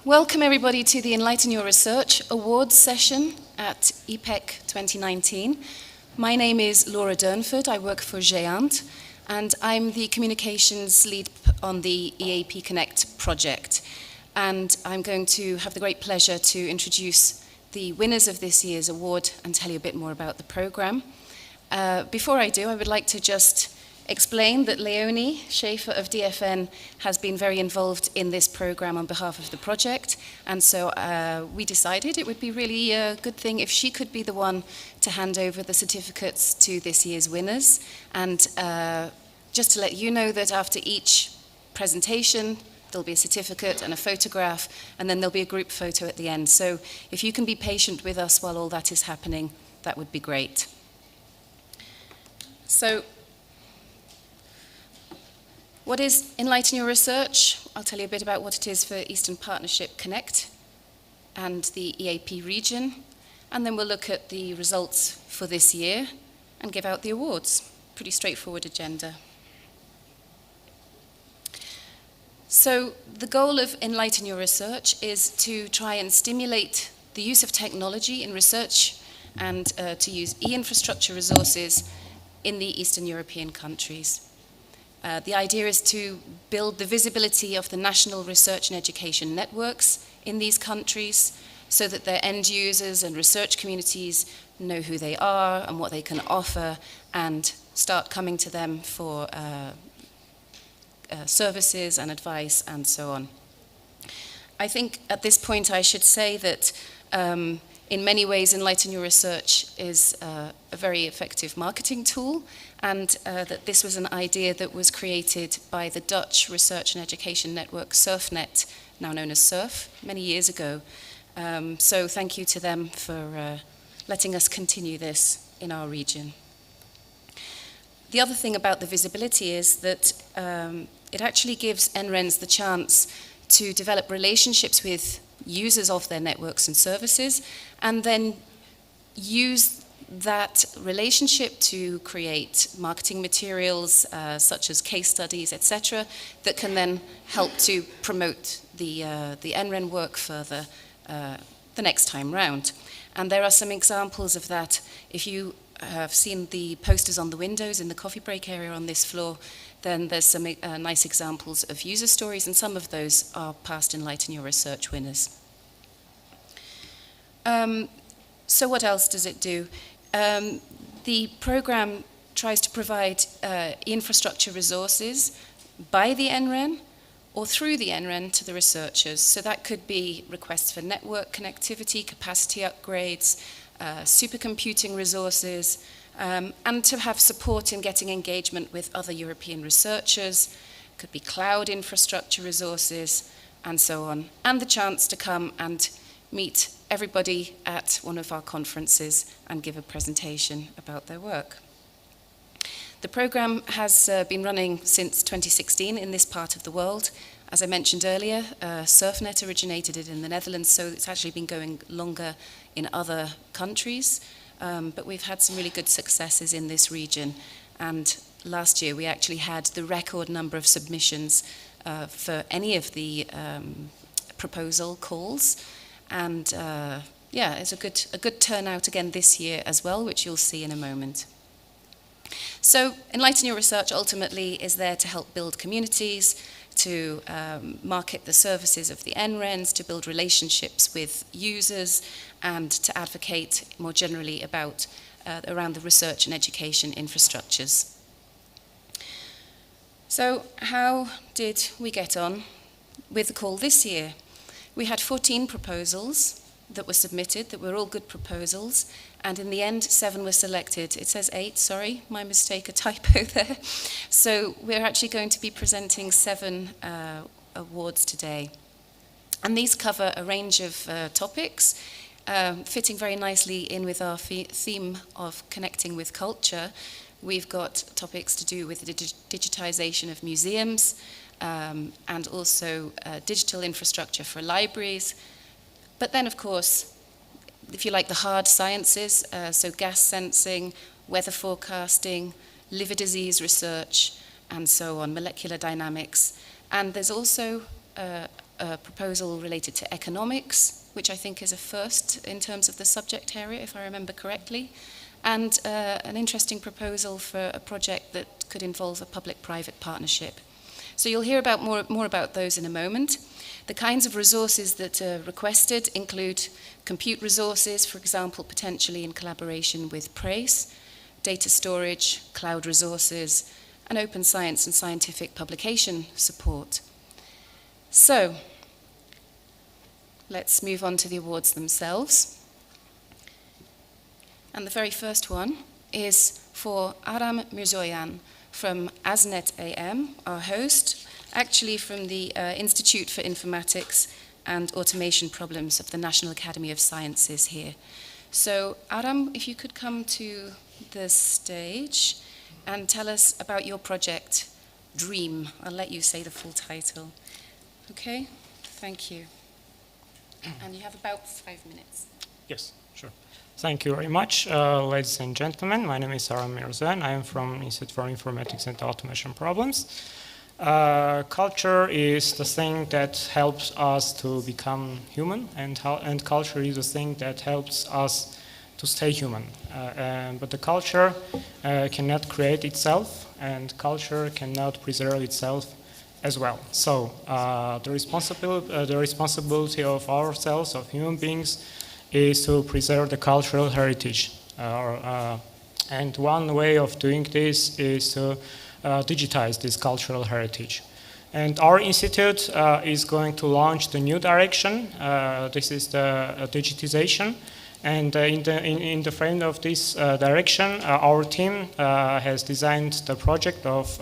Welcome everybody to the Enlighten Your Research Awards session at EaPEC 2019. My name is Laura Durnford, I work for Géant, and I'm the communications lead on the EAP Connect project. And I'm going to have the great pleasure to introduce the winners of this year's award and tell you a bit more about the program. Before I do, I would like to just explain that Leonie Schaefer of DFN has been very involved in this program on behalf of the project, and so we decided it would be really a good thing if she could be the one to hand over the certificates to this year's winners. And just to let you know that after each presentation there'll be a certificate and a photograph, and then there'll be a group photo at the end. So if you can be patient with us while all that is happening, that would be great. So, what is Enlighten Your Research? I'll tell you a bit about what it is for Eastern Partnership Connect and the EAP region, and then we'll look at the results for this year and give out the awards. Pretty straightforward agenda. So the goal of Enlighten Your Research is to try and stimulate the use of technology in research and to use e-infrastructure resources in the Eastern European countries. The idea is to build the visibility of the national research and education networks in these countries so that their end users and research communities know who they are and what they can offer and start coming to them for services and advice and so on. I think at this point I should say that in many ways Enlighten Your Research is a very effective marketing tool, and that this was an idea that was created by the Dutch research and education network SURFnet, now known as SURF, many years ago. So thank you to them for letting us continue this in our region. The other thing about the visibility is that it actually gives NRENs the chance to develop relationships with users of their networks and services, and then use that relationship to create marketing materials such as case studies, etc., that can then help to promote the NREN work further the next time round. And there are some examples of that. If you have seen the posters on the windows in the coffee break area on this floor, then there's some nice examples of user stories, and some of those are past Enlighten Your Research winners. So what else does it do? The program tries to provide infrastructure resources by the NREN or through the NREN to the researchers. So that could be requests for network connectivity, capacity upgrades, supercomputing resources, and to have support in getting engagement with other European researchers. Could be cloud infrastructure resources, and so on. And the chance to come and meet everybody at one of our conferences and give a presentation about their work. The program has been running since 2016 in this part of the world. As I mentioned earlier, SURFnet originated it in the Netherlands, so it's actually been going longer in other countries. But we've had some really good successes in this region. And last year we actually had the record number of submissions for any of the proposal calls. And yeah, it's a good turnout again this year as well, which you'll see in a moment. So Enlighten Your Research ultimately is there to help build communities, to market the services of the NRENs, to build relationships with users, and to advocate more generally about around the research and education infrastructures. So how did we get on with the call this year? We had 14 proposals that were submitted, that were all good proposals, and in the end 7 were selected. It says 8, sorry, my mistake, a typo there. So we're actually going to be presenting 7 awards today. And these cover a range of topics, fitting very nicely in with our theme of connecting with culture. We've got topics to do with the digitization of museums, and also digital infrastructure for libraries. But then, of course, if you like, the hard sciences, so gas sensing, weather forecasting, liver disease research, and so on, molecular dynamics. And there's also a a proposal related to economics, which I think is a first in terms of the subject area, if I remember correctly, and an interesting proposal for a project that could involve a public-private partnership. So you'll hear about more about those in a moment. The kinds of resources that are requested include compute resources, for example, potentially in collaboration with PRACE, data storage, cloud resources, and open science and scientific publication support. So, let's move on to the awards themselves. And the very first one is for Aram Mirzoyan from ASNet AM, our host, actually from the Institute for Informatics and Automation Problems of the National Academy of Sciences here. So, Aram, if you could come to the stage and tell us about your project, DREAM. I'll let you say the full title. Okay, thank you. And you have about 5 minutes. Yes, sure. Thank you very much, ladies and gentlemen. My name is Aram Mirzoyan. I am from Institute for Informatics and Automation Problems. Culture is the thing that helps us to become human, and culture is the thing that helps us to stay human. But the culture cannot create itself, and culture cannot preserve itself as well. So the responsibility of ourselves, of human beings, is to preserve the cultural heritage. And one way of doing this is to digitize this cultural heritage. And our institute is going to launch the new direction. This is the digitization. And in the frame of this direction, our team has designed the project of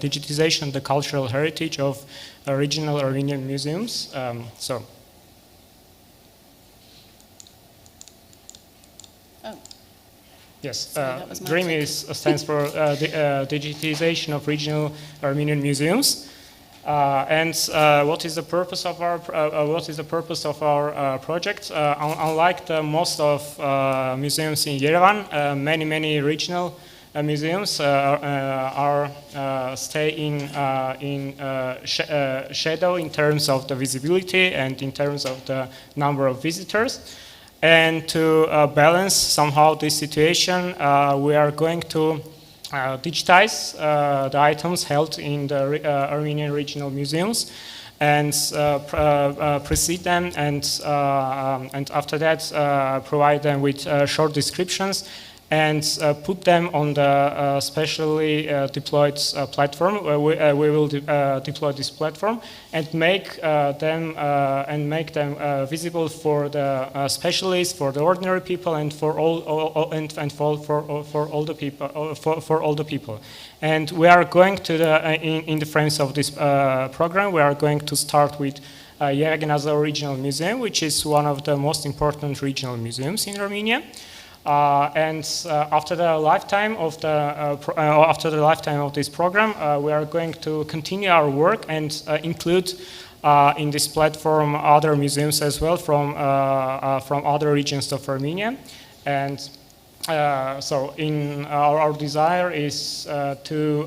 digitization, the cultural heritage of regional Armenian museums. Yes, DREAM stands for digitization of regional Armenian museums. What is the purpose of our project? Unlike most of museums in Yerevan, many regional museums stay in shadow in terms of the visibility and in terms of the number of visitors. And to balance somehow this situation, we are going to digitize the items held in the Armenian regional museums and precede them, and after that provide them with short descriptions and put them on the specially deployed platform. Where we will deploy this platform and make them visible for the specialists, for the ordinary people, and for all the people. And we are going to in the frames of this program, we are going to start with Yerevan Regional Museum, which is one of the most important regional museums in Armenia. After the lifetime of this program, we are going to continue our work and include in this platform other museums as well from other regions of Armenia. And so, our desire is to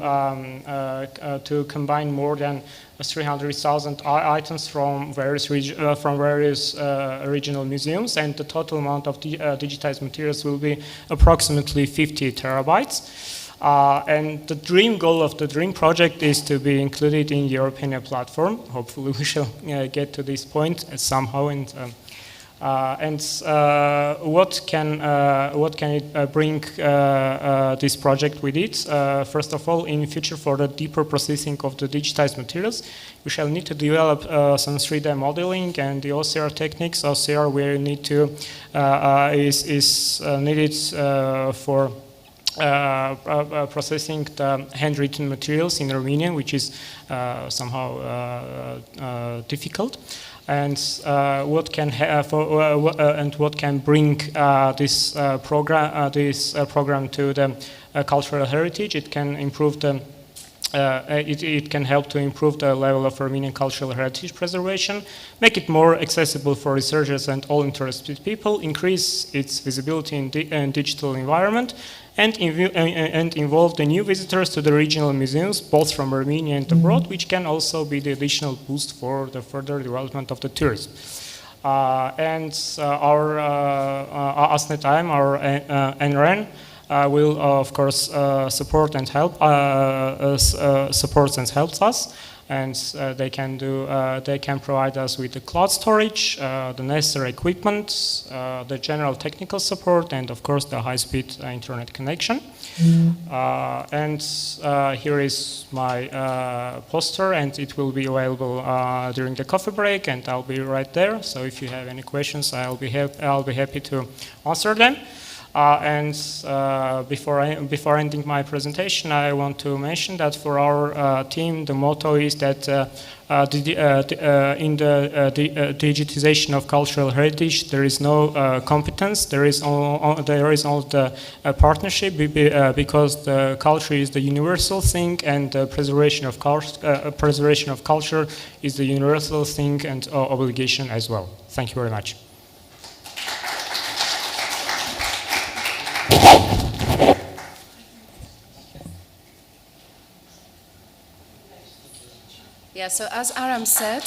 combine more than 300,000 items from various regional museums, and the total amount of digitized materials will be approximately 50 terabytes. And the dream goal of the DREAM project is to be included in European platform. Hopefully, we shall get to this point somehow. What can it bring this project with it? First of all, in future, for the deeper processing of the digitized materials, we shall need to develop some 3D modeling and the OCR techniques. OCR we need to is needed for processing the handwritten materials in Armenian, which is somehow difficult. And what can bring this program to the cultural heritage? It can improve it can help to improve the level of Armenian cultural heritage preservation, make it more accessible for researchers and all interested people, increase its visibility in digital environment, and involve the new visitors to the regional museums, both from Armenia and abroad, which can also be the additional boost for the further development of the tourism. Our ASNETIM, our NRN, will of course support and help supports and helps us, and they can provide us with the cloud storage, the necessary equipment, the general technical support, and of course the high-speed internet connection. Here is my poster, and it will be available during the coffee break, and I'll be right there. So if you have any questions, I'll be happy to answer them. Before ending my presentation, I want to mention that for our team, the motto is that in the digitization of cultural heritage, there is no competence. There is only the partnership, because the culture is the universal thing, and the preservation of culture is the universal thing and obligation as well. Thank you very much. Yeah, so as Aram said,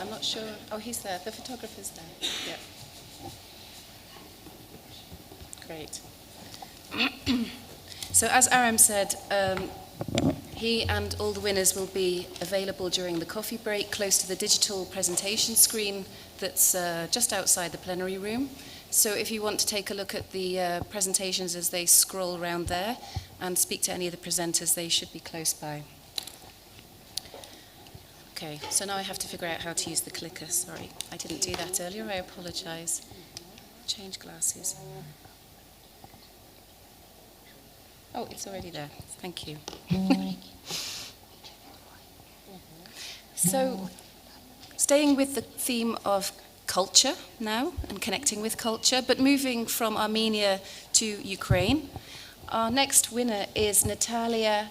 I'm not sure, oh, he's there, the photographer's there, yeah. Great. So as Aram said, he and all the winners will be available during the coffee break close to the digital presentation screen that's just outside the plenary room. So if you want to take a look at the presentations as they scroll around there and speak to any of the presenters, they should be close by. Okay, so now I have to figure out how to use the clicker. Sorry, I didn't do that earlier, I apologize. Change glasses. Oh, it's already there, thank you. So, staying with the theme of culture now and connecting with culture, but moving from Armenia to Ukraine. Our next winner is Natalia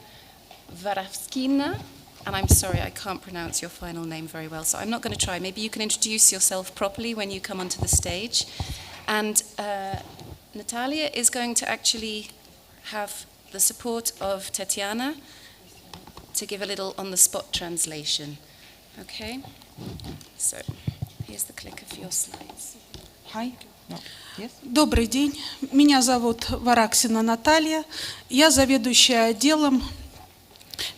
Varavskina, and I'm sorry, I can't pronounce your final name very well, so I'm not going to try. Maybe you can introduce yourself properly when you come onto the stage. And Natalia is going to actually have the support of Tatiana to give a little on-the-spot translation. Okay? So, here's the clicker for your slides. Hi. No. Yes. Добрый день, меня зовут Вараксина Наталья, я заведующая отделом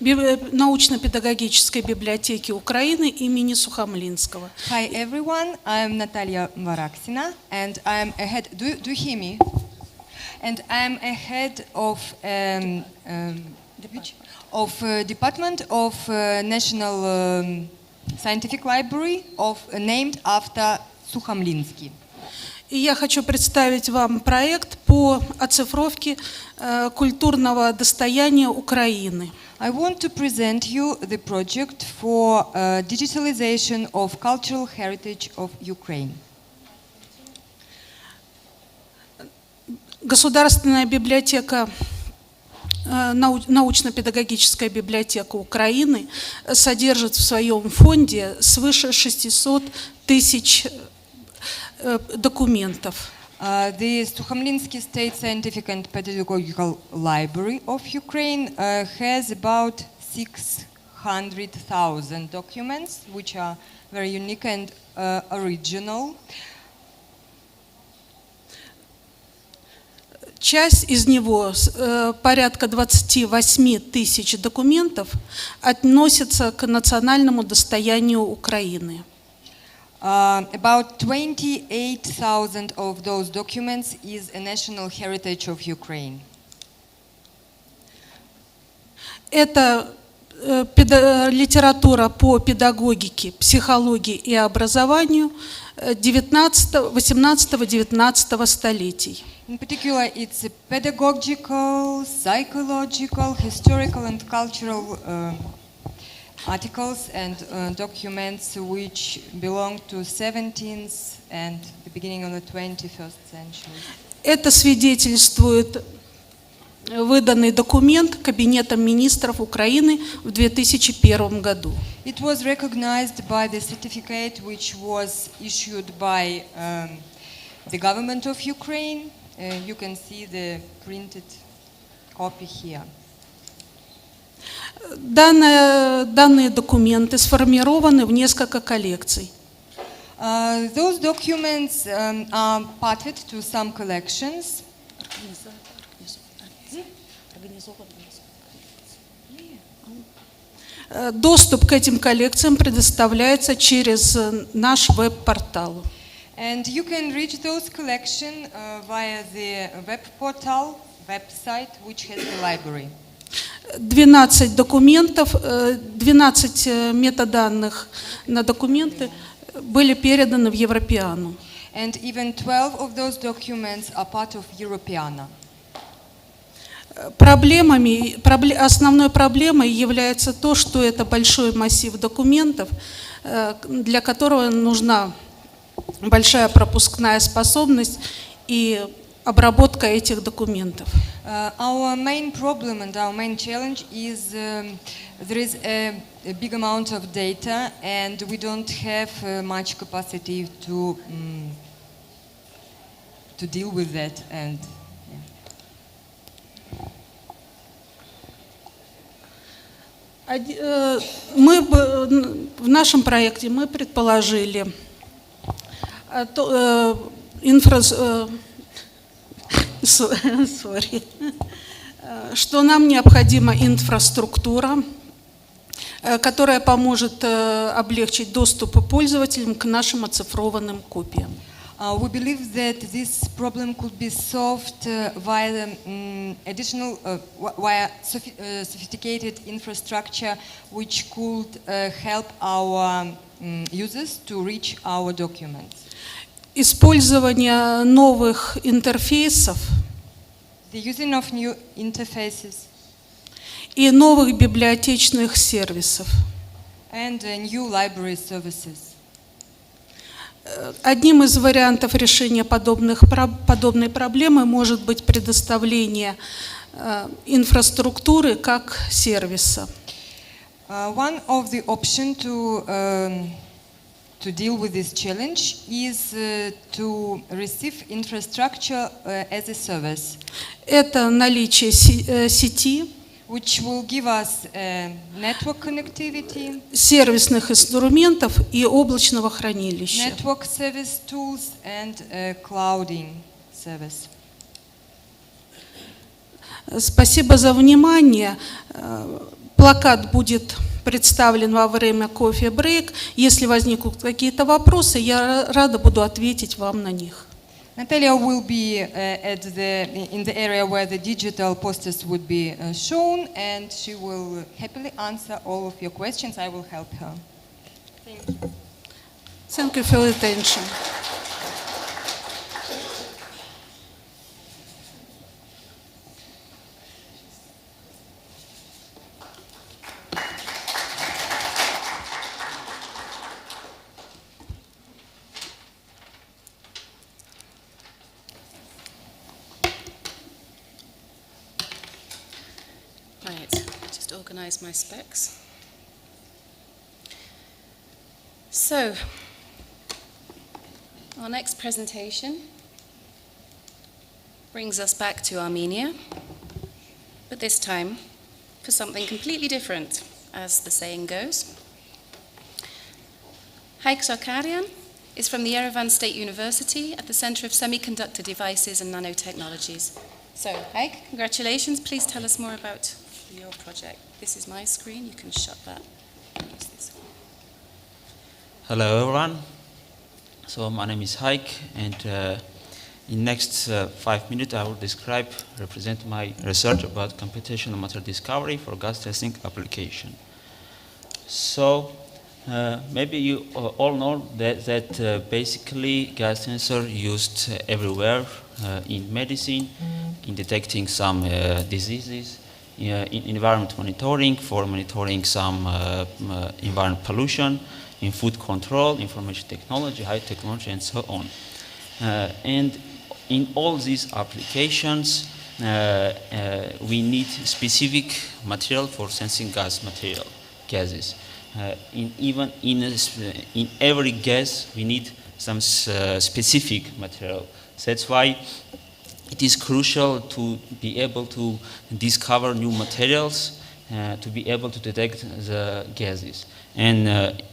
научно-педагогической библиотеки Украины имени Сухомлинского. Hi everyone, I'm Natalia Varaksina and I'm a head, do you hear me? And I'm a head of Department of National Scientific Library named after Сухомлинский. И я хочу представить вам проект по оцифровке культурного достояния Украины. I want to present you the project for digitalization of cultural heritage of Ukraine. Государственная библиотека, научно-педагогическая библиотека Украины содержит в своем фонде свыше 600 тысяч документов. The Sukhomlinsky State Scientific and Pedagogical Library of Ukraine has about 600,000 documents, which are very unique and original. Часть из него, порядка 28 тысяч документов, относится к национальному достоянию Украины. About 28,000 of those documents is a national heritage of Ukraine. Это литература по педагогике, психологии и образованию 18-19 столетий. In particular, it's pedagogical, psychological, historical and cultural articles and documents which belong to 17th and the beginning of the 21st century. Это свидетельствует выданный документ Кабинетом министров Украины в 2001 году. It was recognized by the certificate which was issued by the government of Ukraine. You can see the printed copy here. Данные документы сформированы в несколько коллекций. Those documents are parted to some collections. Доступ к этим коллекциям предоставляется через наш веб-портал. And you can reach those collections via the web portal, website, which has the library. 12 документов, 12 метаданных на документы были переданы в Европеану. And even 12 of those documents are part of Europeana. Основной проблемой является то, что это большой массив документов, для которого нужна большая пропускная способность и обработка этих документов. Our main problem and our main challenge is there is a big amount of data and we don't have much capacity to deal with that. And в нашем проекте мы предположили что нам необходима инфраструктура, которая поможет облегчить доступ пользователям к нашим оцифрованным копиям. We believe that this problem could be solved via sophisticated infrastructure, which could help our users to reach our documents. Использование новых интерфейсов The using of new interfaces и новых библиотечных сервисов. And new library services. Одним из вариантов решения подобной проблемы может быть предоставление инфраструктуры как сервиса. One of the options to deal with this challenge is to receive infrastructure as a service. Это наличие сети, which will give us network connectivity, сервисных инструментов и облачного хранилища. Network service tools and clouding service. Спасибо за внимание. Плакат будет представлен во время кофе-брейк. Если возникнут какие-то вопросы, я рада буду ответить вам на них. Natalia will be in the area where the digital posters would be shown, and she will happily answer all of your questions. I will help her. Thank you. Thank you for your attention. Right, just organize my specs. So, our next presentation brings us back to Armenia, but this time for something completely different, as the saying goes. Haik Sarkarian is from the Yerevan State University at the Center of Semiconductor Devices and Nanotechnologies. So, Haik, congratulations. Please tell us more about your project. This is my screen. You can shut that. Use this one. Hello, everyone. So my name is Haik, and in next 5 minutes I will represent my research about computational material discovery for gas testing application. So maybe you all know that basically gas sensor used everywhere in medicine, in detecting some diseases, in environment monitoring, for monitoring some environment pollution, in food control, information technology, high technology, and so on. And in all these applications, we need specific material for sensing gas material. gases. In every gas, we need some specific material. That's why it is crucial to be able to discover new materials, to be able to detect the gases. And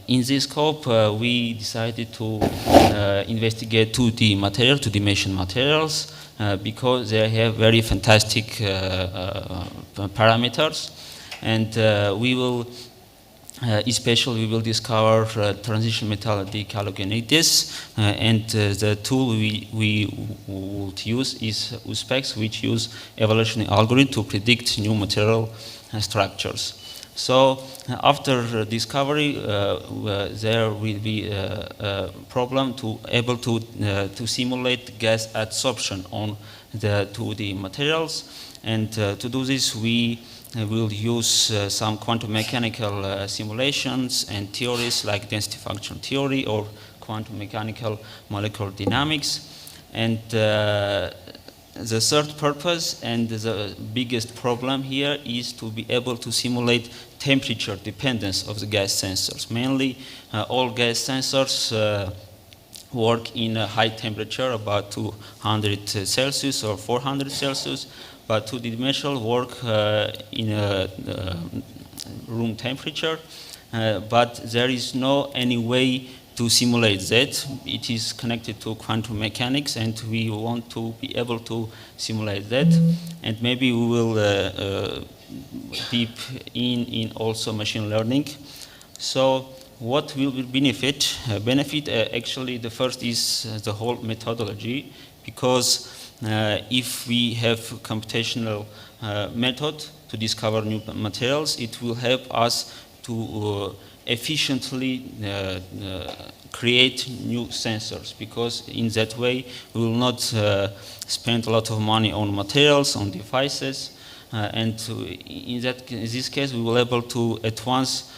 in this scope, we decided to investigate 2D materials, 2D materials, because they have very fantastic parameters. And we will especially we will discover transition metal dehalogenidase, and the tool we would use is EaPEC, which use evolutionary algorithm to predict new material structures. So after discovery, there will be a problem to able to simulate gas adsorption on the 2D materials, and to do this we will use some quantum mechanical simulations and theories like density function theory or quantum mechanical molecular dynamics. And the third purpose and the biggest problem here is to be able to simulate temperature dependence of the gas sensors. Mainly all gas sensors work in a high temperature, about 200 Celsius or 400 Celsius, but 2D measure work in a room temperature, but there is no any way to simulate that. It is connected to quantum mechanics, and we want to be able to simulate that. And maybe we will deep in also machine learning. So what will be benefit? Actually, the first is the whole methodology, because if we have computational method to discover new materials, it will help us to efficiently create new sensors, because in that way we will not spend a lot of money on materials, on devices, and in this case we will be able to at once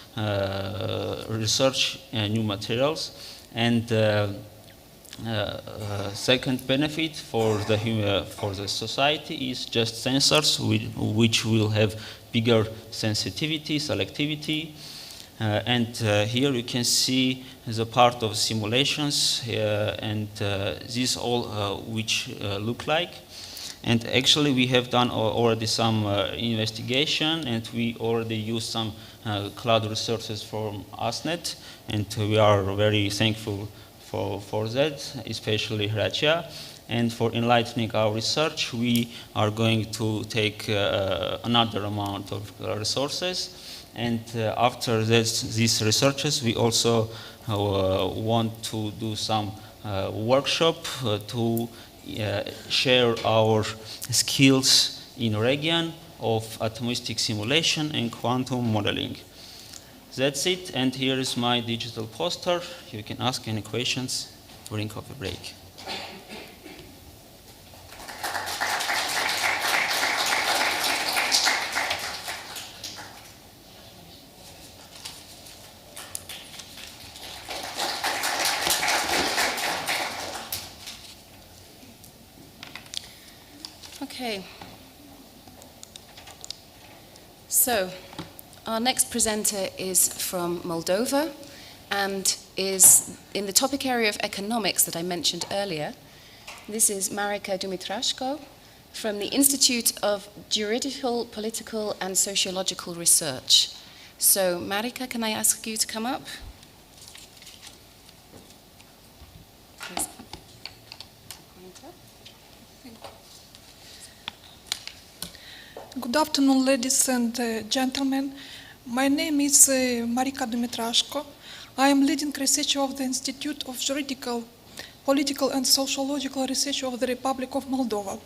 research new materials. And second benefit for the society is just sensors which will have bigger sensitivity, selectivity, and here you can see the part of simulations, and these all which look like. And actually we have done already some investigation, and we already use some cloud resources from ASNet, and we are very thankful for that, especially Hracia. And for enlightening our research, we are going to take another amount of resources. And after these researches, we also want to do some workshop to share our skills in region of atomistic simulation and quantum modeling. That's it, and here is my digital poster. You can ask any questions during coffee break. Okay. So, our next presenter is from Moldova and is in the topic area of economics that I mentioned earlier. This is Marika Dumitrashko from the Institute of Juridical, Political and Sociological Research. So, Marika, can I ask you to come up? Please. Good afternoon, ladies and gentlemen. My name is Marika Dumitrashko. I am leading researcher of the Institute of Juridical, Political and Sociological Research of the Republic of Moldova.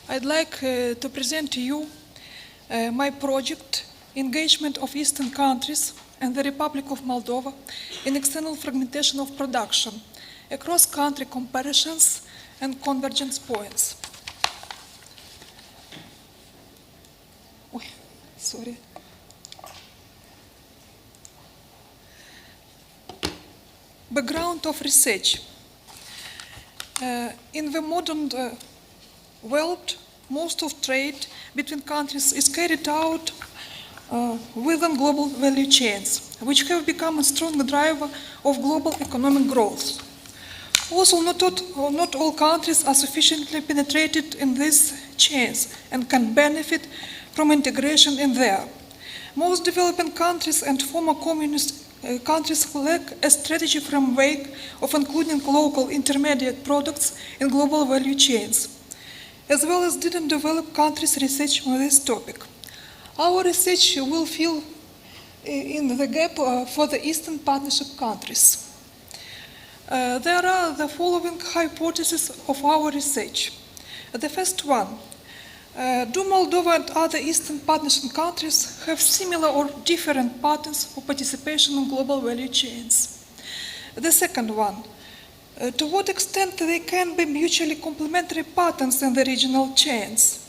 I'd like to present to you my project, Engagement of Eastern Countries and the Republic of Moldova in External Fragmentation of Production, across country comparisons and convergence points. Sorry. Background of research. In the modern world, most of trade between countries is carried out within global value chains, which have become a strong driver of global economic growth. Also, not all countries are sufficiently penetrated in these chains and can benefit from integration in there. Most developing countries and former communist countries lack a strategy framework of including local intermediate products in global value chains, as well as didn't develop countries' research on this topic. Our research will fill in the gap for the Eastern Partnership countries. There are the following hypotheses of our research. The first one, do Moldova and other Eastern Partnership countries have similar or different patterns for participation in global value chains? The second one, to what extent they can be mutually complementary patterns in the regional chains?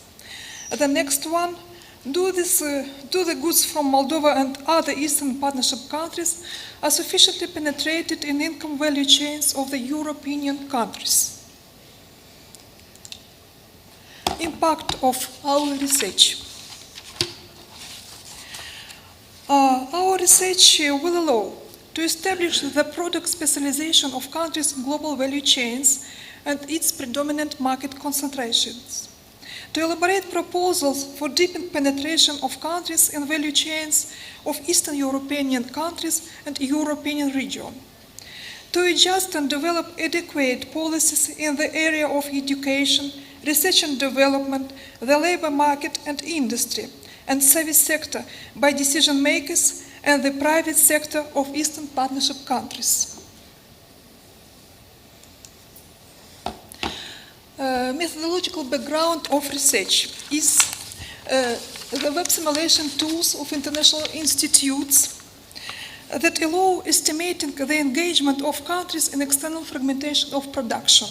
The next one, do the goods from Moldova and other Eastern Partnership countries are sufficiently penetrated in income value chains of the European countries? Impact of our research. Our research will allow to establish the product specialization of countries in global value chains and its predominant market concentrations, to elaborate proposals for deepened penetration of countries in value chains of Eastern European countries and European region, to adjust and develop adequate policies in the area of education, research and development, the labor market and industry, and service sector by decision makers and the private sector of Eastern Partnership countries. Methodological background of research is the web simulation tools of international institutes that allow estimating the engagement of countries in external fragmentation of production,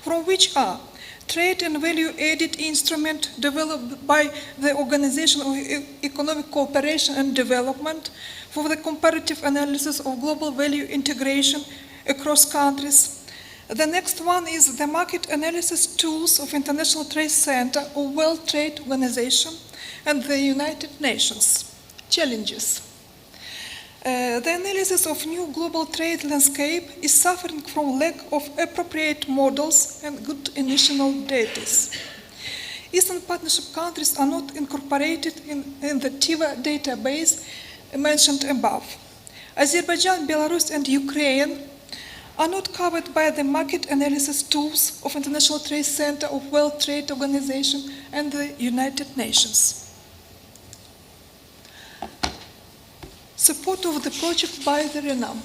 from which are trade and value-added instrument developed by the Organization of Economic Cooperation and Development for the comparative analysis of global value integration across countries. The next one is the market analysis tools of International Trade Center or World Trade Organization and the United Nations. Challenges. The analysis of new global trade landscape is suffering from lack of appropriate models and good initial data. Eastern Partnership countries are not incorporated in the TIVA database mentioned above. Azerbaijan, Belarus, and Ukraine are not covered by the market analysis tools of International Trade Center of World Trade Organization and the United Nations. Support of the project by the RENAM.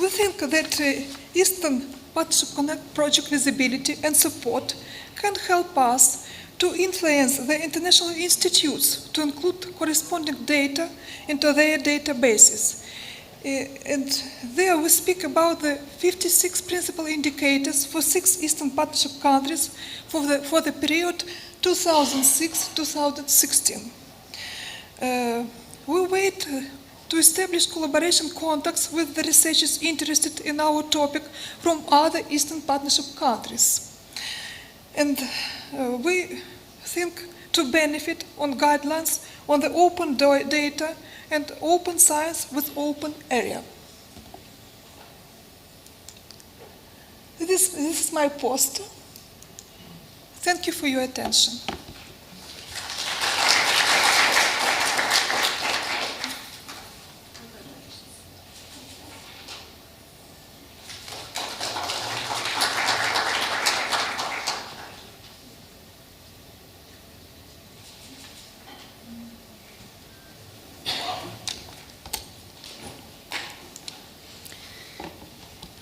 We think that Eastern Partnership Connect project visibility and support can help us to influence the international institutes to include corresponding data into their databases. And there we speak about the 56 principal indicators for 6 Eastern Partnership countries for the period 2006-2016. We wait to establish collaboration contacts with the researchers interested in our topic from other Eastern Partnership countries. And we think to benefit on guidelines on the open data and open science with open area. This is my poster. Thank you for your attention.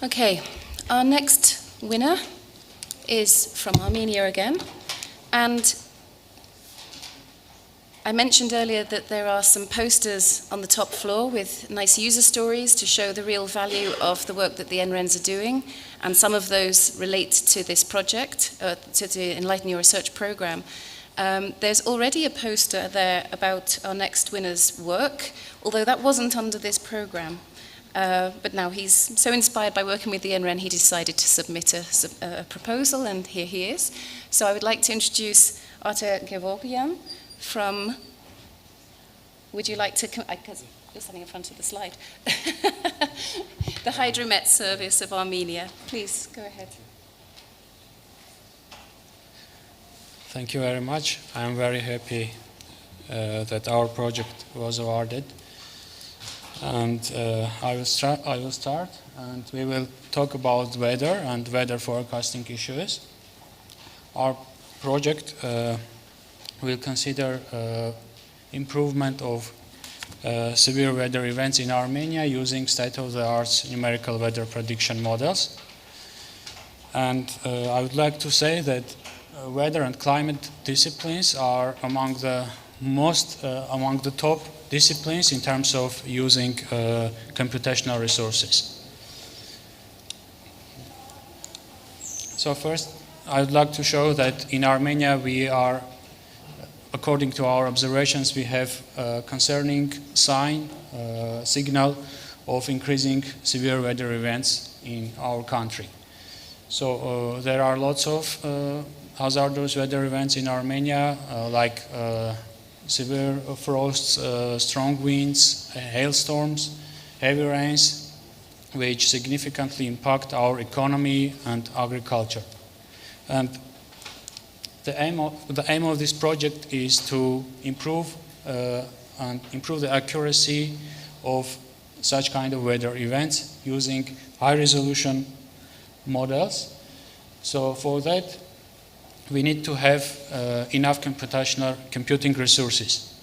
Okay, our next winner is from Armenia again, and I mentioned earlier that there are some posters on the top floor with nice user stories to show the real value of the work that the NRENs are doing, and some of those relate to this project, to the Enlighten Your Research program. There's already a poster there about our next winner's work, although that wasn't under this program. But now he's so inspired by working with the NREN, he decided to submit a proposal, and here he is. So I would like to introduce Artur Gevorgyan from, would you like to, because you're standing in front of the slide, the Hydromet Service of Armenia. Please, go ahead. Thank you very much. I am very happy that our project was awarded. And I will start, and we will talk about weather and weather forecasting issues. Our project will consider improvement of severe weather events in Armenia using state-of-the-art numerical weather prediction models. And I would like to say that weather and climate disciplines are among the top disciplines in terms of using computational resources. So first, I would like to show that in Armenia we are, according to our observations, we have a concerning signal of increasing severe weather events in our country. So there are lots of hazardous weather events in Armenia, like severe frosts, strong winds, hailstorms, heavy rains, which significantly impact our economy and agriculture. And the aim of this project is to improve the accuracy of such kind of weather events using high-resolution models. So for that, we need to have enough computational computing resources.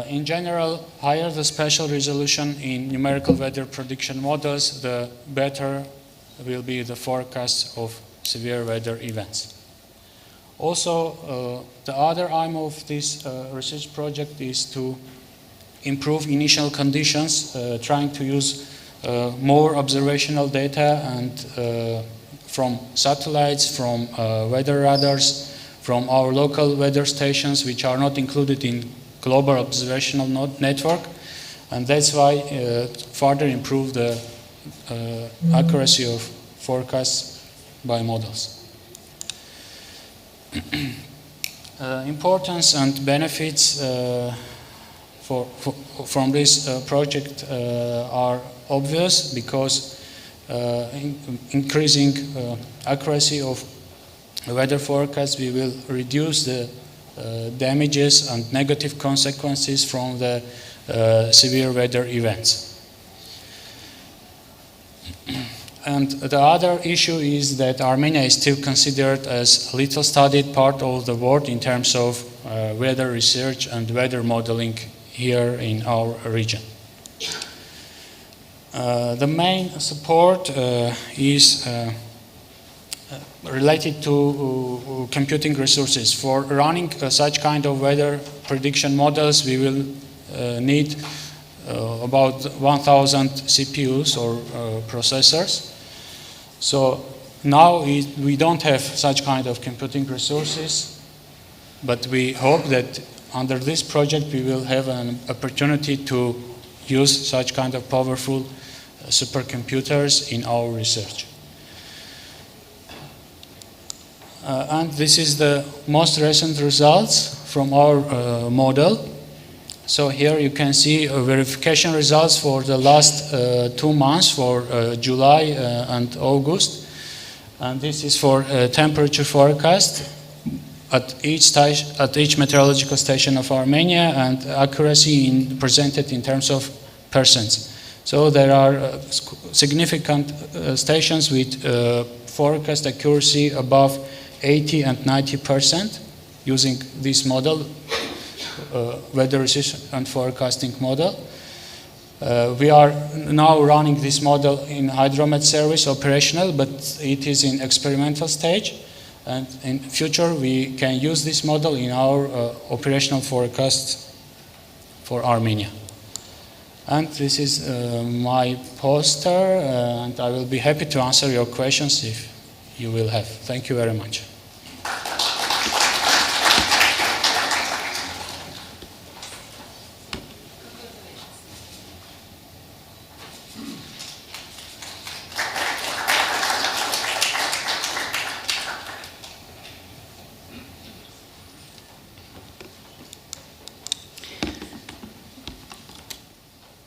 In general, higher the spatial resolution in numerical weather prediction models, the better will be the forecast of severe weather events. Also, the other aim of this research project is to improve initial conditions, trying to use more observational data and from satellites, from weather radars, from our local weather stations, which are not included in global observational network, and that's why further improve the accuracy of forecasts by models. Importance and benefits from this project are obvious, because increasing accuracy of weather forecasts, we will reduce the damages and negative consequences from the severe weather events. And the other issue is that Armenia is still considered as a little studied part of the world in terms of weather research and weather modeling here in our region. The main support is related to computing resources. For running such kind of weather prediction models, we will need about 1,000 CPUs or processors. So now we don't have such kind of computing resources, but we hope that under this project we will have an opportunity to use such kind of powerful supercomputers in our research. And this is the most recent results from our model. So here you can see verification results for the last 2 months, for July and August. And this is for temperature forecast at each meteorological station of Armenia, and accuracy presented in terms of percents. So there are significant stations with forecast accuracy above 80 and 90% using this model, weather research and forecasting model. We are now running this model in Hydromet service operational, but it is in experimental stage. And in future, we can use this model in our operational forecasts for Armenia. And this is my poster, and I will be happy to answer your questions if you will have. Thank you very much.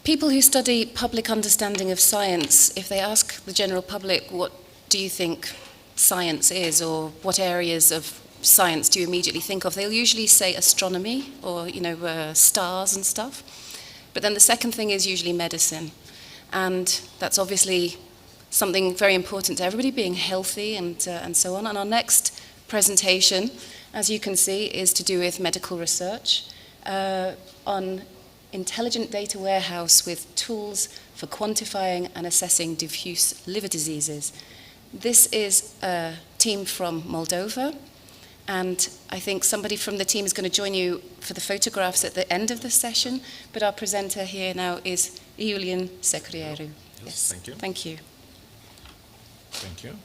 People who study public understanding of science, if they ask the general public, what do you think science is, or what areas of science do you immediately think of, they'll usually say astronomy or stars and stuff. But then the second thing is usually medicine, and that's obviously something very important to everybody, being healthy and so on. And our next presentation, as you can see, is to do with medical research on intelligent data warehouse with tools for quantifying and assessing diffuse liver diseases. This is a team from Moldova, and I think somebody from the team is going to join you for the photographs at the end of the session, but our presenter here now is Iulian Secrieru. Yes, thank you. Thank you. Thank you.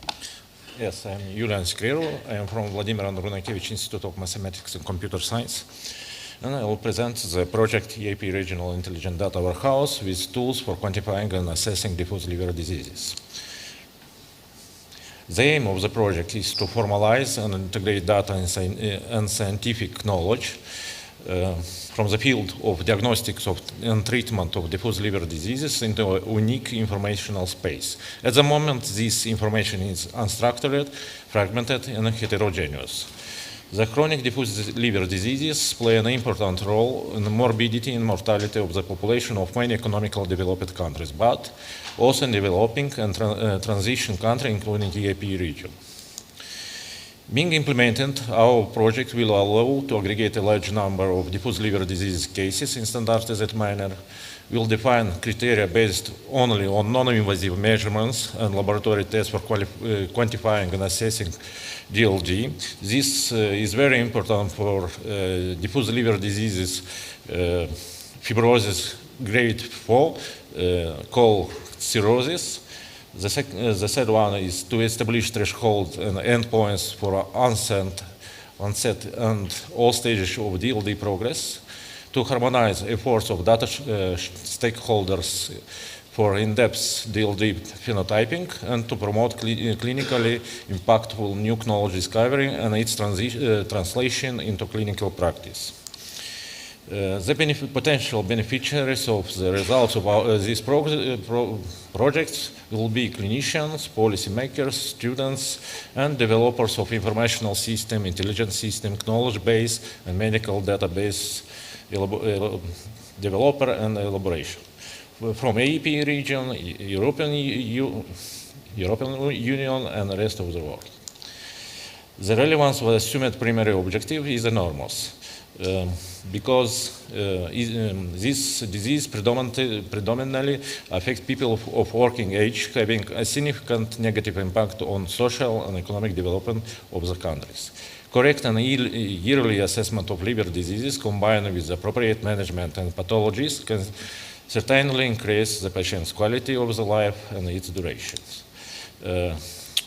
Yes, I'm Iulian Secrieru. I am from Vladimir Andronakevich Institute of Mathematics and Computer Science. And I will present the project EAP Regional Intelligent Data Warehouse with tools for quantifying and assessing diffuse liver diseases. The aim of the project is to formalize and integrate data and scientific knowledge from the field of diagnostics and treatment of diffuse liver diseases into a unique informational space. At the moment, this information is unstructured, fragmented, and heterogeneous. The chronic diffuse liver diseases play an important role in the morbidity and mortality of the population of many economically developed countries, but also in developing and transition countries, including the EAP region. Being implemented, our project will allow to aggregate a large number of diffuse liver disease cases in standardized manner, will define criteria based only on non-invasive measurements and laboratory tests for quantifying and assessing DLD. This is very important for diffuse liver diseases, fibrosis grade 4, called cirrhosis. The third one is to establish thresholds and endpoints for onset and all stages of DLD progress, to harmonize efforts of data stakeholders for in-depth DLD phenotyping, and to promote clinically impactful new knowledge discovery and its translation into clinical practice. The potential beneficiaries of the results of these projects will be clinicians, policymakers, students, and developers of informational system, intelligence system, knowledge base, and medical database developer and elaboration. From EAP region, European Union, and the rest of the world. The relevance of the assumed primary objective is enormous. Because this disease predominantly affects people of working age, having a significant negative impact on social and economic development of the countries. Correct and yearly assessment of liver diseases combined with appropriate management and pathologies can certainly increase the patient's quality of the life and its durations.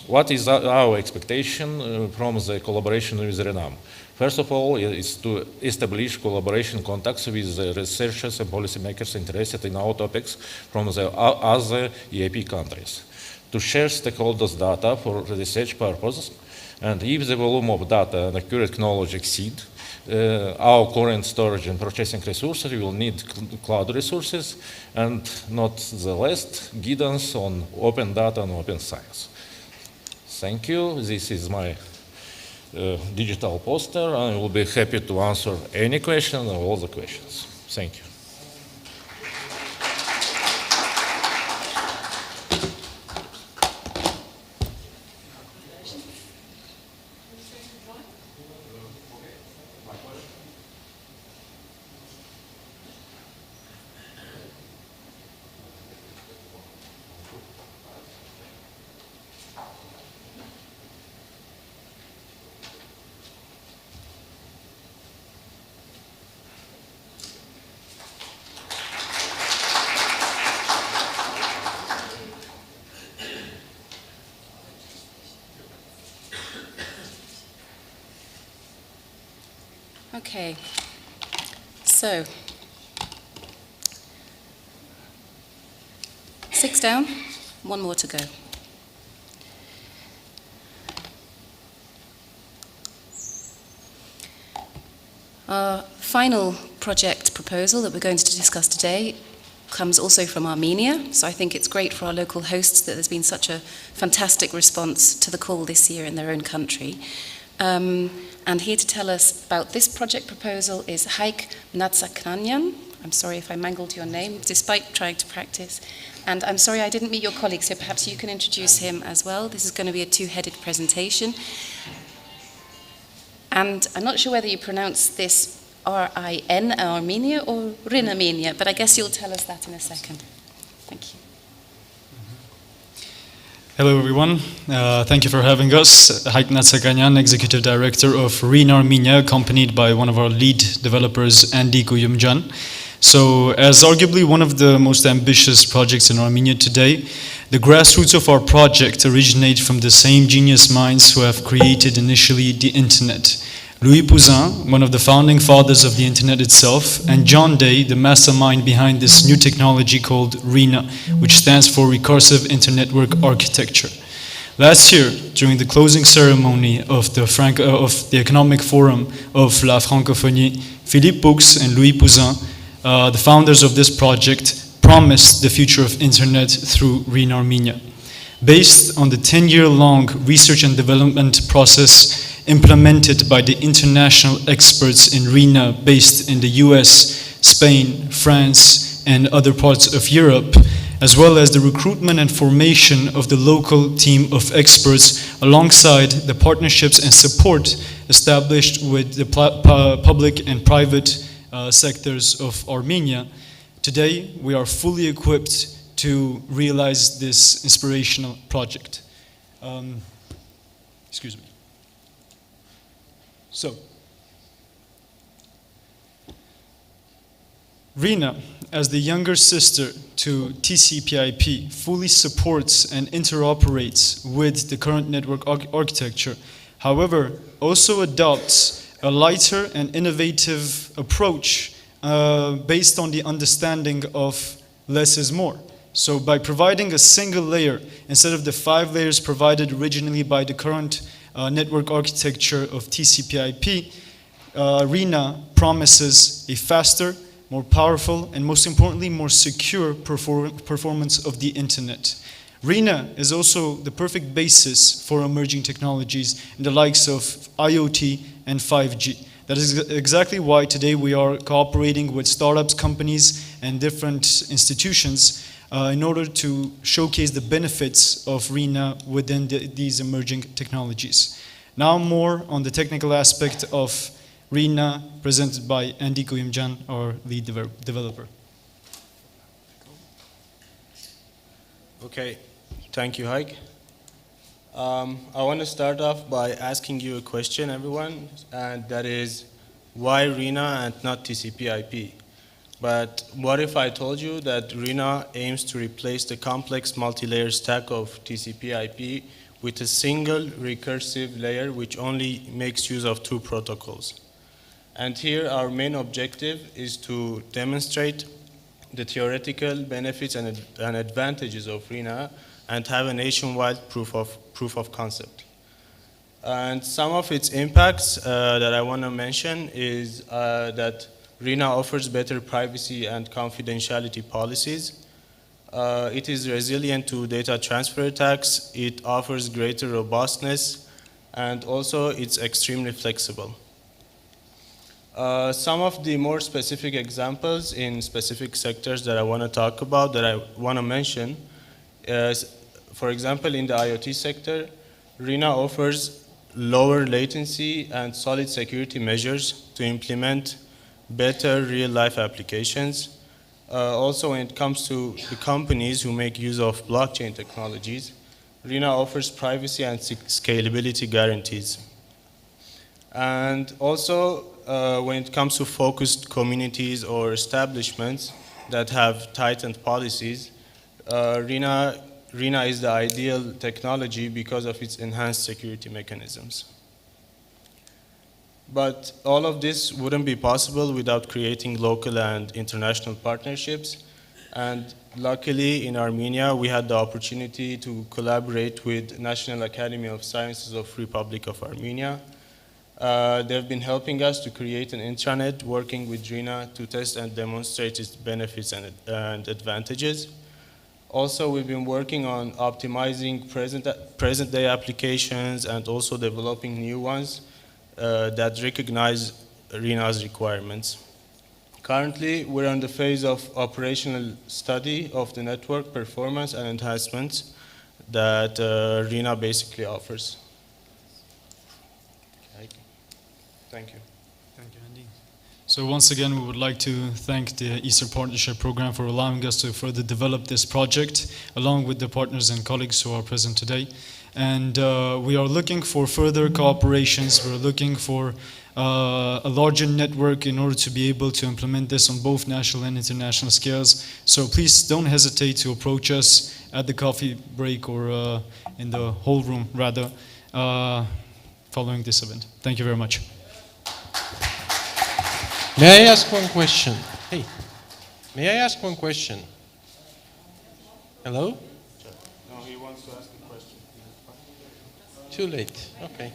What is our expectation from the collaboration with RENAM? First of all, is to establish collaboration contacts with the researchers and policymakers interested in our topics from the other EAP countries, to share stakeholders' data for research purposes, and if the volume of data and accurate knowledge exceed our current storage and processing resources, we will need cloud resources, and not the least, guidance on open data and open science. Thank you. This is my digital poster, and I will be happy to answer any question or all the questions. Thank you. Okay, so 6 down, 1 more to go. Our final project proposal that we're going to discuss today comes also from Armenia, so I think it's great for our local hosts that there's been such a fantastic response to the call this year in their own country. And here to tell us about this project proposal is Haik Natsakranyan. I'm sorry if I mangled your name, despite trying to practice. And I'm sorry I didn't meet your colleague, so perhaps you can introduce him as well. This is going to be a two-headed presentation. And I'm not sure whether you pronounce this R-I-N, Armenia, or Rin Armenia, but I guess you'll tell us that in a second. Thank you. Hello everyone, thank you for having us. Haik Natsakranyan, Executive Director of Rin Armenia, accompanied by one of our lead developers, Andy Guyumjan. So, as arguably one of the most ambitious projects in Armenia today, the grassroots of our project originate from the same genius minds who have created initially the internet. Louis Pouzin, one of the founding fathers of the internet itself, and John Day, the mastermind behind this new technology called RINA, which stands for Recursive Internetwork Architecture. Last year, during the closing ceremony of the Economic Forum of La Francophonie, Philippe Poux and Louis Pouzin, the founders of this project, promised the future of internet through RIN Armenia. Based on the 10-year-long research and development process implemented by the international experts in RINA based in the US, Spain, France, and other parts of Europe, as well as the recruitment and formation of the local team of experts alongside the partnerships and support established with the public and private sectors of Armenia. Today, we are fully equipped to realize this inspirational project. Excuse me. So, RINA, as the younger sister to TCP/IP, fully supports and interoperates with the current network architecture. However, also adopts a lighter and innovative approach based on the understanding of less is more. So by providing a single layer instead of the 5 layers provided originally by the current network architecture of TCP/IP, RINA promises a faster, more powerful, and most importantly, more secure performance of the internet. RINA is also the perfect basis for emerging technologies in the likes of IoT and 5G. That is exactly why today we are cooperating with startups, companies, and different institutions in order to showcase the benefits of RINA within these emerging technologies. Now more on the technical aspect of RINA, presented by Andy Guyumjan, our lead developer. Okay, thank you, Haik. I want to start off by asking you a question, everyone, and that is, why RINA and not TCP/IP? But what if I told you that RINA aims to replace the complex multi-layer stack of TCP/IP with a single recursive layer which only makes use of 2 protocols? And here our main objective is to demonstrate the theoretical benefits and advantages of RINA and have a nationwide proof of concept. And some of its impacts that I want to mention is that RINA offers better privacy and confidentiality policies. It is resilient to data transfer attacks. It offers greater robustness, and also it's extremely flexible. Some of the more specific examples in specific sectors that I want to talk about, that I want to mention, is, for example, in the IoT sector, RINA offers lower latency and solid security measures to implement better real-life applications. Also, when it comes to the companies who make use of blockchain technologies, RINA offers privacy and scalability guarantees. And also, when it comes to focused communities or establishments that have tightened policies, RINA is the ideal technology because of its enhanced security mechanisms. But all of this wouldn't be possible without creating local and international partnerships. And luckily, in Armenia, we had the opportunity to collaborate with National Academy of Sciences of Republic of Armenia. They've been helping us to create an intranet working with RINA to test and demonstrate its benefits and advantages. Also, we've been working on optimizing present-day applications and also developing new ones that recognize RINA's requirements. Currently, we're in the phase of operational study of the network performance and enhancements that RINA basically offers. Thank you. Thank you, Andy. So once again, we would like to thank the Eastern Partnership Program for allowing us to further develop this project, along with the partners and colleagues who are present today. And we are looking for further cooperations. We're looking for a larger network in order to be able to implement this on both national and international scales. So please don't hesitate to approach us at the coffee break or in the whole room, rather, following this event. Thank you very much. May I ask one question? Hey, may I ask one question? Hello? No, he wants to ask a question. Too late. Okay.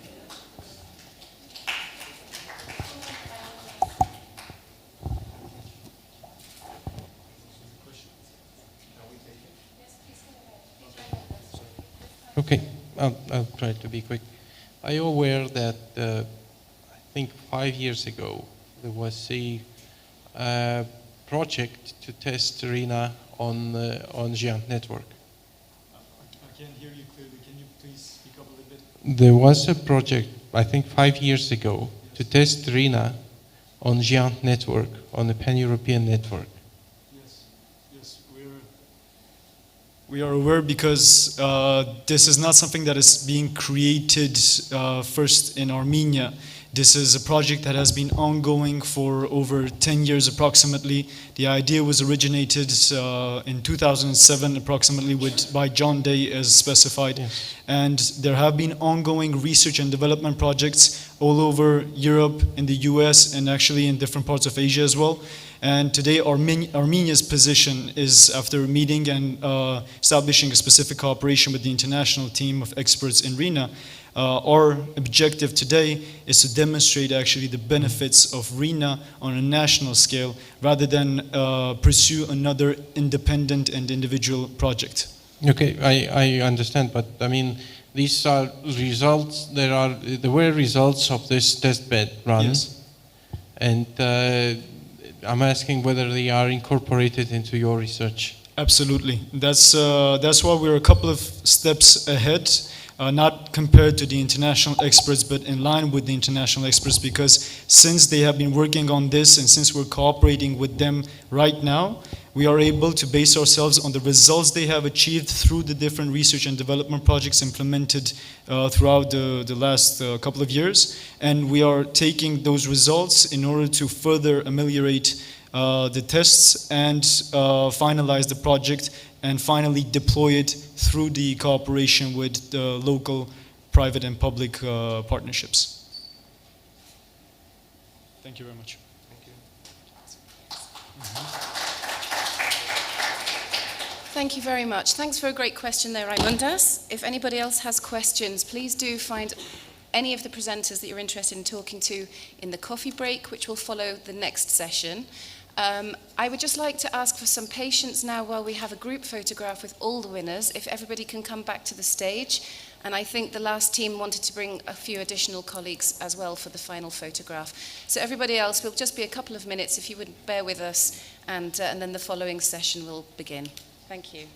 Okay, I'll try to be quick. Are you aware that I think 5 years ago there was a project to test RINA on Giant network? I can't hear you clearly. Can you please speak up a little bit? There was a project, I think 5 years ago, to test RINA on Giant network, on the pan-European network. Yes, we are aware because this is not something that is being created first in Armenia. This is a project that has been ongoing for over 10 years approximately. The idea was originated in 2007 approximately by John Day as specified. Yes. And there have been ongoing research and development projects all over Europe, in the US, and actually in different parts of Asia as well. And today Armenia's position is, after meeting and establishing a specific cooperation with the international team of experts in RINA, our objective today is to demonstrate actually the benefits of RINA on a national scale rather than pursue another independent and individual project. Okay, I understand, but I mean, these are results, there were results of this testbed run. Yes. And I'm asking whether they are incorporated into your research. Absolutely. That's why we're a couple of steps ahead. Not compared to the international experts, but in line with the international experts, because since they have been working on this and since we're cooperating with them right now, we are able to base ourselves on the results they have achieved through the different research and development projects implemented throughout the last couple of years. And we are taking those results in order to further ameliorate the tests and finalize the project and finally deploy it through the cooperation with the local private and public partnerships. Thank you very much. Thank you. Thank you very much. Thanks for a great question there, Raimundas. If anybody else has questions, please do find any of the presenters that you're interested in talking to in the coffee break, which will follow the next session. I would just like to ask for some patience now while we have a group photograph with all the winners, if everybody can come back to the stage. And I think the last team wanted to bring a few additional colleagues as well for the final photograph. So everybody else, will just be a couple of minutes if you would bear with us, and then the following session will begin. Thank you.